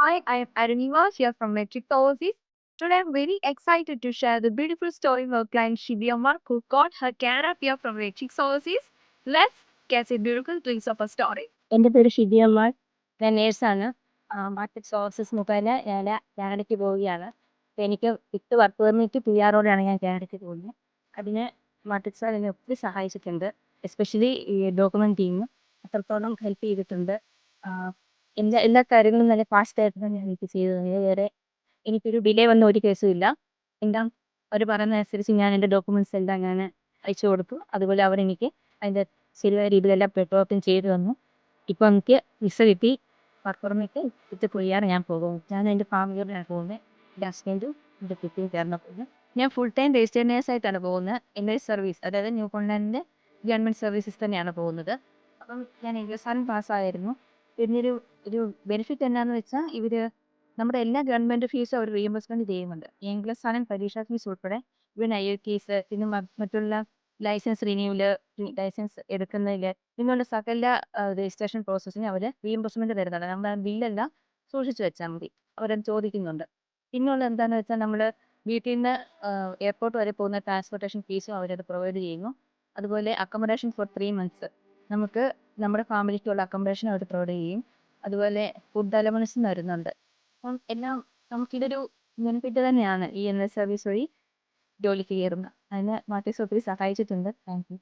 Hi, I am Arunima here from Metric Overseas. Today I'm very excited to share the beautiful story of our client Shibiamar who got her Canada PR from Metric Overseas. Let's get a beautiful glimpse of her story. എൻ്റെ പേര് ഷിബിയമ്മാൾ. ഞാൻ നേഴ്സാണ്. Matrix overseas മുഖേന ഞാൻ കാനഡയ്ക്ക് പോവുകയാണ്. അപ്പോൾ എനിക്ക് വിത്ത് work permit PR-ഓടെയാണ് ഞാൻ കാനഡയ്ക്ക് പോകുന്നത്. അതിന് മാട്രിക്സ് എന്നെ ഒത്തിരി സഹായിച്ചിട്ടുണ്ട്. എസ്പെഷ്യലി ഈ ഡോക്യുമെൻ്റ് ടീം അത്രത്തോളം ഹെൽപ്പ് ചെയ്തിട്ടുണ്ട്. എല്ലാ കാര്യങ്ങളും നല്ല ഫാസ്റ്റായിട്ട് തന്നെ എനിക്ക് ചെയ്തു തന്നത്. വേറെ എനിക്കൊരു ഡിലേ വന്ന ഒരു കേസും ഇല്ല. എല്ലാം അവർ പറയുന്നതനുസരിച്ച് ഞാൻ എൻ്റെ ഡോക്യുമെൻറ്റ്സ് എല്ലാം ഞാൻ അയച്ചു കൊടുത്തു. അതുപോലെ അവരെനിക്ക് അതിൻ്റെ ശരിയായ രീതിയിലെല്ലാം പെട്രോളും ചെയ്തു തന്നു. ഇപ്പം എനിക്ക് വിസ കിട്ടി. വർക്ക് പെർമിറ്റ് വിത്ത് PR ഞാൻ പോകും. ഞാൻ എൻ്റെ ഫാമിലിയോടെയാണ് പോകുന്നത്. എൻ്റെ ഹസ്ബൻഡും എൻ്റെ കുട്ടിയും ചേർന്നാണ് പോകുന്നത്. ഞാൻ ഫുൾ ടൈം രജിസ്റ്റേർഡ് നേഴ്സായിട്ടാണ് പോകുന്നത്. NS സർവീസ് അതായത് ന്യൂ ഫോൺലാൻഡിൻ്റെ ഗവൺമെൻറ് സർവീസസ് തന്നെയാണ് പോകുന്നത്. അപ്പം ഞാൻ അവസാനം പാസ്സായിരുന്നു. പിന്നെ ഒരു ബെനിഫിറ്റ് എന്നാന്ന് വെച്ചാൽ ഇവർ നമ്മുടെ എല്ലാ ഗവൺമെൻറ് ഫീസും അവർ റീഇംബേഴ്സ്മെൻറ്റ് ചെയ്യുന്നുണ്ട്. എങ്കിലും പരീക്ഷാ ഫീസ് ഉൾപ്പെടെ ഇവൻ IELTS പിന്നെ മറ്റുള്ള ലൈസൻസ് റിന്യൂവൽ ലൈസൻസ് എടുക്കുന്നതിൽ നിങ്ങളുടെ സകല രജിസ്ട്രേഷൻ പ്രോസസ്സിന് അവർ റീഇംബേഴ്സ്മെൻറ്റ് തരുന്നുണ്ട്. നമ്മൾ ആ ബില്ലെല്ലാം സൂക്ഷിച്ച് വെച്ചാൽ മതി. അവരത് ചോദിക്കുന്നുണ്ട്. പിന്നുള്ളത് എന്താണെന്ന് വെച്ചാൽ നമ്മൾ വീട്ടിൽ നിന്ന് എയർപോർട്ട് വരെ പോകുന്ന ട്രാൻസ്പോർട്ടേഷൻ ഫീസും അവരത് പ്രൊവൈഡ് ചെയ്യുന്നു. അതുപോലെ അക്കോമഡേഷൻ ഫോർ 3 months നമുക്ക് നമ്മുടെ ഫാമിലിക്കുള്ള അക്കോമഡേഷൻ അവർ പ്രൊവൈഡ് ചെയ്യും. അതുപോലെ ഫുഡ് അലവൻസും തരുന്നുണ്ട്. അപ്പം എല്ലാം നമുക്കിതൊരു ബെനിഫിറ്റ് തന്നെയാണ് ഈ NS സർവീസ് വഴി ജോലിക്ക് കയറുന്നത്. അതിന് മാട്രിക്സ് ഒത്തിരി സഹായിച്ചിട്ടുണ്ട്. Thank you.